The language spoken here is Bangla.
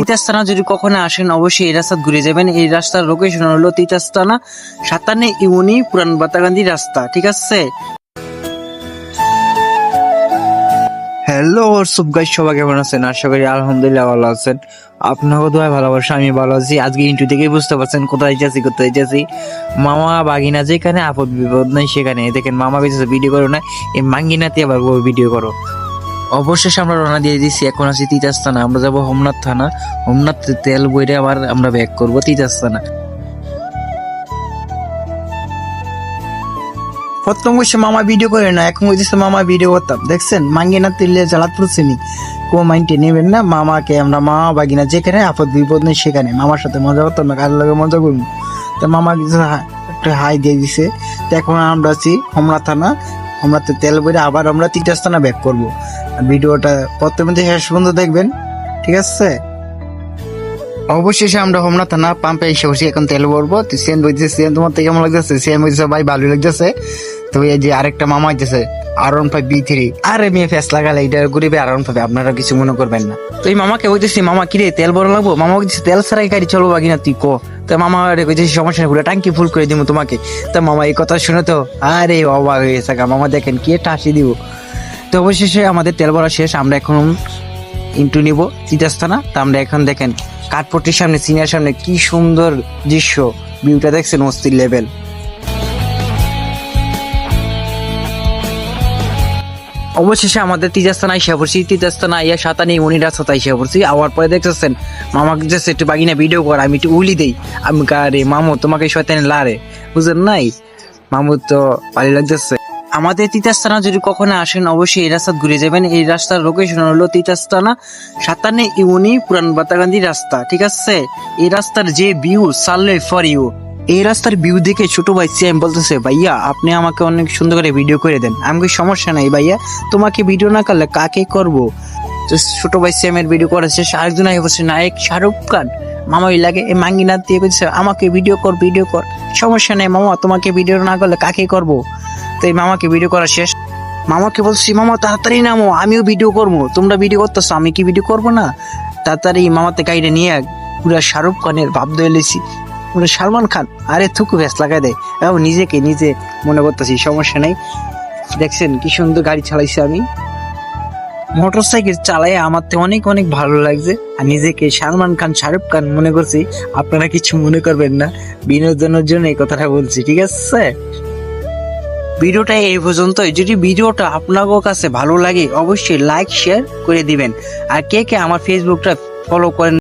তিতাস্তানা যদি কখনো আসেন অবশ্যই এই রাস্তা ঘুরে যাবেন। এই রাস্তার লোকেশন হলো তিতাস্তানা 57 ইউনি পুরান বাতাগান্ধী রাস্তা, ঠিক আছে। হ্যালো হোয়াটসঅ্যাপ গাইস, সবাই কেমন আছেন? আশা করি আলহামদুলিল্লাহ ভালো আছেন। আপনাকে দোয়া ভালোবাসা, আমি ভালো আছি। আজকে ইন্টু থেকেই বুঝতে পারছেন কোথায় যাচ্ছি। মামা বাগিনা যেখানে, আপদ বিপদ নাই সেখানে। দেখেন মামা বেঁচেছে ভিডিও করো না, এই মাঙ্গিনাতে আবার ভিডিও করো। অবশেষে আমরা রওনা দিয়ে দিচ্ছি, এখন আছি তিতাস্তানা। আমরা যাবো হোমনাথ থানা, হোমনাথ তেল বইরে আবার আমরা ব্যাক করবো তিতাস্তানা। প্রথম বসে মামা ভিডিও করে না, এখন বলতেছে মামা ভিডিও করতাম। দেখছেন মাঙ্গিনা তিলে জ্বালাত পড়ছেনি, কোনো মাইন্ডে নেবেন না। মামাকে আমরা মামা বাগিনা যেখানে, আপদ বিপদ নেই সেখানে। মামার সাথে মজা করতাম না, কারোর লগে মজা করবো। তো মামা কিছু একটা হাই দিয়ে দিছে। তো এখন আমরা আছি হোমনাথ থানা, হোমনাথে তেল বইরে আবার আমরা তিতাস্তানা ব্যাক করবো। ভিডিওটা প্রথমে থেকে শেষ পর্যন্ত দেখবেন, ঠিক আছে। অবশেষে আমরা হোমনাথ থানা পাম্পে এসে বসি, এখন তেল ভরবো। সেন বলতেছে, সেন তোমার থেকে কেমন লাগতেছে? সেন বলতেছে ভাই ভালোই লাগতেছে। তো এই যে আরেকটা মামা হইতেছে R15 B3। আরে মেয়ে ফেস লাগালে এটা গরিবে R15, আপনারা কিছু মনে করবেন না। তো এই মামাকে বলতেছি, মামা কিরে তেল ভরা লাগবো? মামা বলতেছে তেল ছাড়াই গাড়ি চলবো কিনা তুই কো। তো মামা কইতেছি সমস্যা নেই, পুরো ট্যাঙ্কি ফুল করে দিব তোমাকে। তো মামা এই কথা শুনে তো আরে অবাক হয়ে গেছে। মামা দেখেন কি টাসি দিব। তো অবশেষে আমাদের তেল ভরা শেষ, আমরা এখন ইন্টু নিব তিতাস্তানা। তো আমরা এখন দেখেন কাঠপট্টির সামনে, সিনিয়ার সামনে কি সুন্দর দৃশ্য, ভিউটা দেখছেন অস্থির লেভেল। অবশেষে আমাদের তিতাস্তানা আইসা পড়ছি। তিতাস্তানা আইয়া 57 ইউনি রাস্তা আইসা পড়ছি। আওয়ার পরে দেখতেছেন মামা যেছে একটু বাগিনা ভিডিও কর, আমি একটু উলি দেই। আমি কারে মামু তোমাকে শয়তানে লারে, বুঝেন নাই? মামু তো ভালো লাগতেছে। আমাদের তিতাস্তানা যদি কখনো আসেন অবশ্যই এই রাস্তা ঘুরে যাবেন। এই রাস্তার লোকেশন হলো তিতাস্তানা 57 ইউনি পুরান বাতাগান্ধী রাস্তা, ঠিক আছে। এই রাস্তার যে ভিউ সালে ফর ইউ। এই রাস্তার ভিউ দেখে ছোট ভাই সিএম বলতেছে, ভাইয়া আপনি আমাকে অনেক সুন্দর করে ভিডিও করে দেন। আমি সমস্যা নাই ভাইয়া, তোমাকে ভিডিও না করলে কাকে করব। তো ছোট ভাই সিএম এর ভিডিও করেছে। আরেকজন আগে বলছে নায়ক শাহরুখ খান। মামা ওই লাগে এই মাঙ্গিনাথ দিয়ে বলছে আমাকে ভিডিও কর। সমস্যা নেই মামা, তোমাকে ভিডিও না করলে কাকে করবো। তো এই মামাকে ভিডিও করা শেষ। মামাকে বলছি, মামা তাড়াতাড়ি নামো, আমিও ভিডিও করবো। তোমরা ভিডিও করতেছো, আমি কি ভিডিও করবো না? তাড়াতাড়ি মামাতে গাইডে নিয়ে পুরা শাহরুখ খানের ভাব ধরে লেছি, পুরো সালমান খান। আরে থুকু ভ্যাস লাগাই দেয়। নিজেকে নিজে মনে করতেছি, সমস্যা নেই। দেখছেন কি সুন্দর গাড়ি চালাইছি আমি। মোটর সাইকেল চালাই আমার তো অনেক অনেক ভালো লাগছে। আর নিজেকে সালমান খান, শাহরুখ খান মনে করছি। আপনারা কিছু মনে করবেন না, বিনোদনের জন্য এই কথাটা বলছি, ঠিক আছে। ভিডিওটা এই পর্যন্তই। যদি ভিডিওটা আপনাদের কাছে ভালো লাগে অবশ্যই লাইক শেয়ার করে দিবেন। আর কে কে আমার ফেসবুকটা ফলো করেন